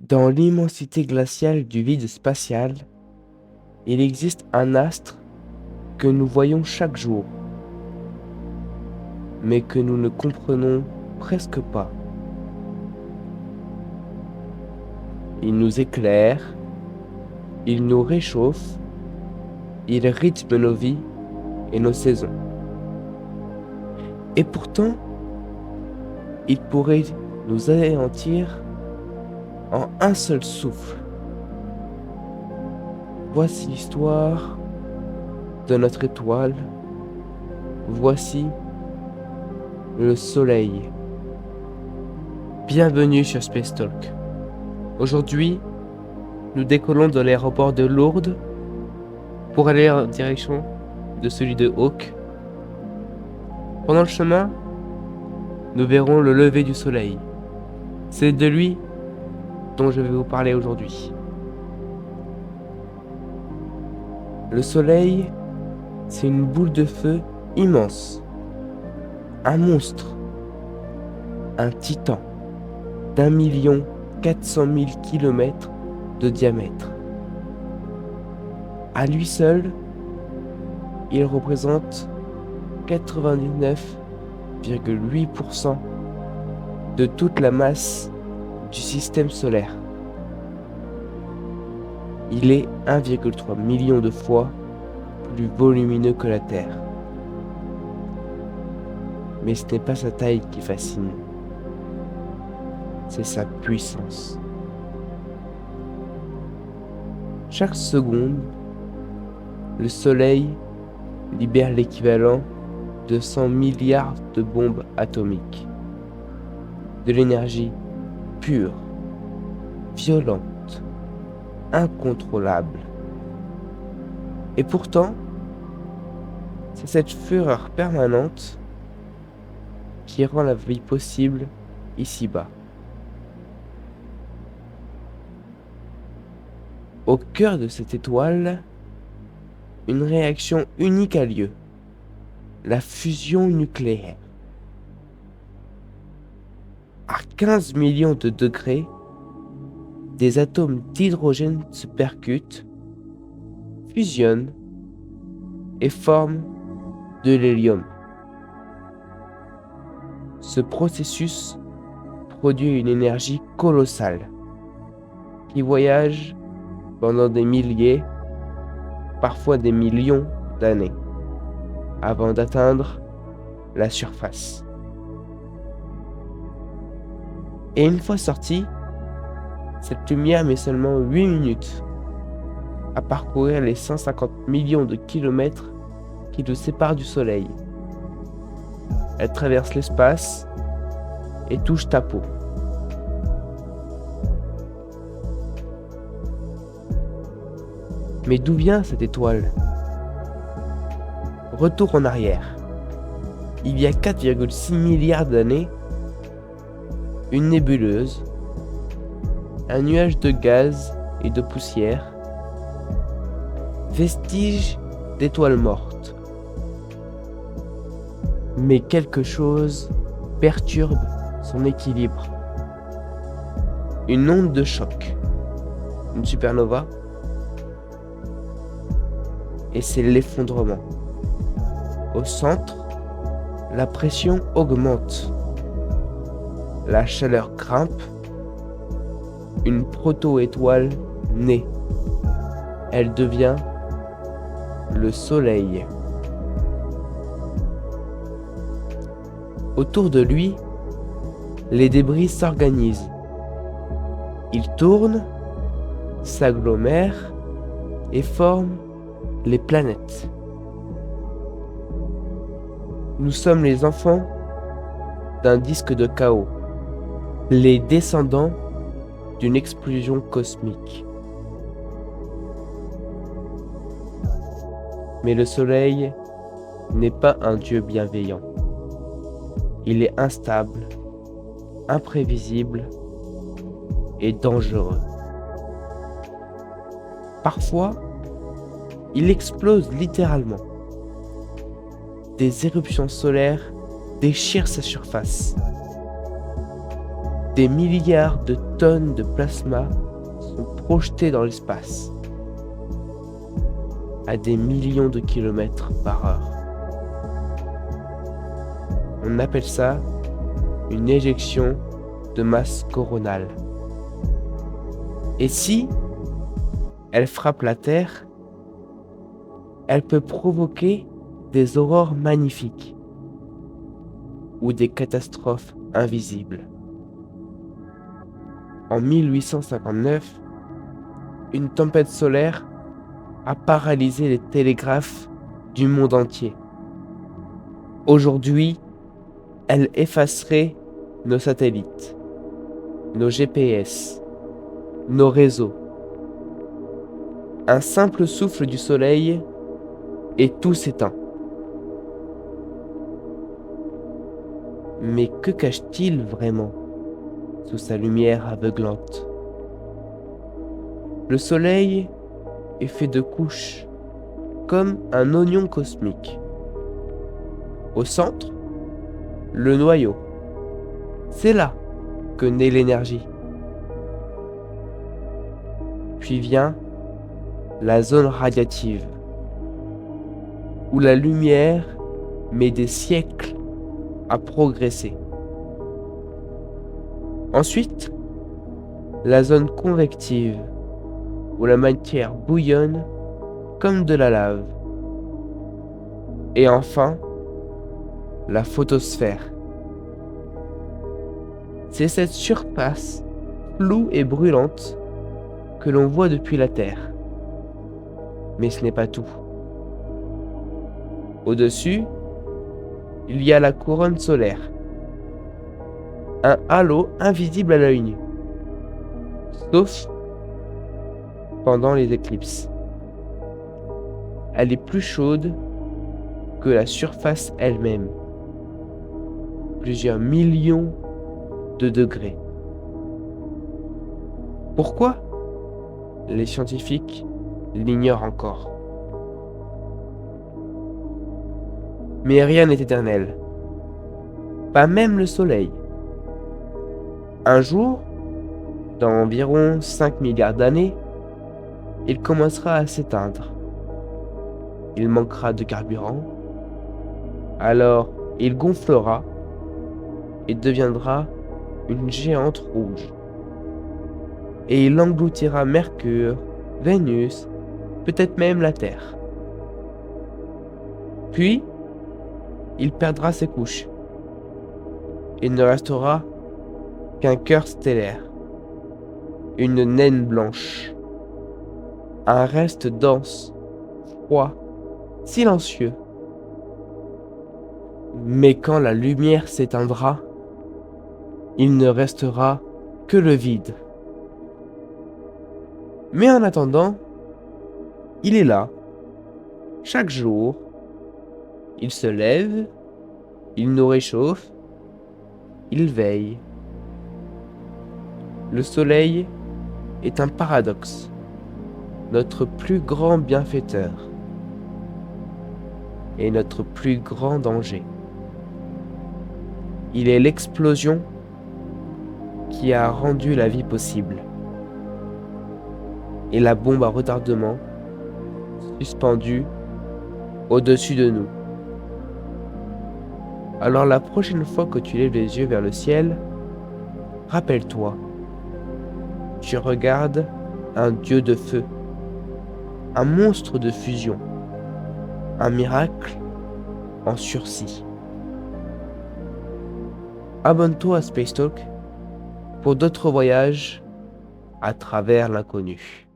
Dans l'immensité glaciale du vide spatial, il existe un astre que nous voyons chaque jour, mais que nous ne comprenons presque pas. Il nous éclaire, il nous réchauffe, il rythme nos vies et nos saisons. Et pourtant, il pourrait nous anéantir en un seul souffle. Voici l'histoire de notre étoile. Voici le Soleil. Bienvenue sur Space Talk. Aujourd'hui, nous décollons de l'aéroport de Lourdes pour aller en direction de celui de Hawk. Pendant le chemin, nous verrons le lever du soleil. C'est de lui dont je vais vous parler aujourd'hui. Le soleil, c'est une boule de feu immense, un monstre, un titan d'1,4 million km de diamètre. À lui seul, il représente 99,8% de toute la masse du système solaire. Il est 1,3 million de fois plus volumineux que la Terre. Mais ce n'est pas sa taille qui fascine, c'est sa puissance. Chaque seconde, le Soleil libère l'équivalent de 100 milliards de bombes atomiques. De l'énergie pure, violente, incontrôlable. Et pourtant, c'est cette fureur permanente qui rend la vie possible ici-bas. Au cœur de cette étoile, une réaction unique a lieu, la fusion nucléaire. À 15 millions de degrés, des atomes d'hydrogène se percutent, fusionnent et forment de l'hélium. Ce processus produit une énergie colossale qui voyage pendant des milliers, parfois des millions d'années, avant d'atteindre la surface. Et une fois sortie, cette lumière met seulement 8 minutes à parcourir les 150 millions de kilomètres qui nous séparent du Soleil. Elle traverse l'espace et touche ta peau. Mais d'où vient cette étoile ? Retour en arrière. Il y a 4,6 milliards d'années, une nébuleuse, un nuage de gaz et de poussière, vestige d'étoiles mortes. Mais quelque chose perturbe son équilibre. Une onde de choc, une supernova, et c'est l'effondrement. Au centre, la pression augmente. La chaleur grimpe. Une proto-étoile naît. Elle devient le Soleil. Autour de lui, les débris s'organisent. Ils tournent, s'agglomèrent et forment les planètes. Nous sommes les enfants d'un disque de chaos, les descendants d'une explosion cosmique. Mais le Soleil n'est pas un Dieu bienveillant. Il est instable, imprévisible et dangereux. Parfois, il explose littéralement. Des éruptions solaires déchirent sa surface. des milliards de tonnes de plasma sont projetés dans l'espace à des millions de kilomètres par heure. On appelle ça une éjection de masse coronale. Et si elle frappe la Terre, elle peut provoquer des aurores magnifiques ou des catastrophes invisibles. En 1859, une tempête solaire a paralysé les télégraphes du monde entier. Aujourd'hui, elle effacerait nos satellites, nos GPS, nos réseaux. Un simple souffle du soleil et tout s'éteint. Mais que cache-t-il vraiment sous sa lumière aveuglante? Le soleil est fait de couches, comme un oignon cosmique. Au centre, le noyau. C'est là que naît l'énergie. Puis vient la zone radiative, où la lumière met des siècles à progresser. Ensuite, la zone convective, où la matière bouillonne comme de la lave. Et enfin, la photosphère. C'est cette surface floue et brûlante que l'on voit depuis la Terre. Mais ce n'est pas tout. Au-dessus, il y a la couronne solaire. Un halo invisible à l'œil nu. Sauf pendant les éclipses. Elle est plus chaude que la surface elle-même. Plusieurs millions de degrés. Pourquoi? Les scientifiques l'ignorent encore. Mais rien n'est éternel. Pas même le soleil. Un jour, dans environ 5 milliards d'années, il commencera à s'éteindre. Il manquera de carburant. Alors, il gonflera et deviendra une géante rouge. Et il engloutira Mercure, Vénus, peut-être même la Terre. Puis, il perdra ses couches. Il ne restera qu'un cœur stellaire, une naine blanche, un reste dense, froid, silencieux. Mais quand la lumière s'éteindra, il ne restera que le vide. Mais en attendant, il est là, chaque jour. Il se lève, il nous réchauffe, il veille. Le soleil est un paradoxe, notre plus grand bienfaiteur et notre plus grand danger. Il est l'explosion qui a rendu la vie possible et la bombe à retardement suspendue au-dessus de nous. Alors la prochaine fois que tu lèves les yeux vers le ciel, rappelle-toi, tu regardes un dieu de feu, un monstre de fusion, un miracle en sursis. Abonne-toi à Space Talk pour d'autres voyages à travers l'inconnu.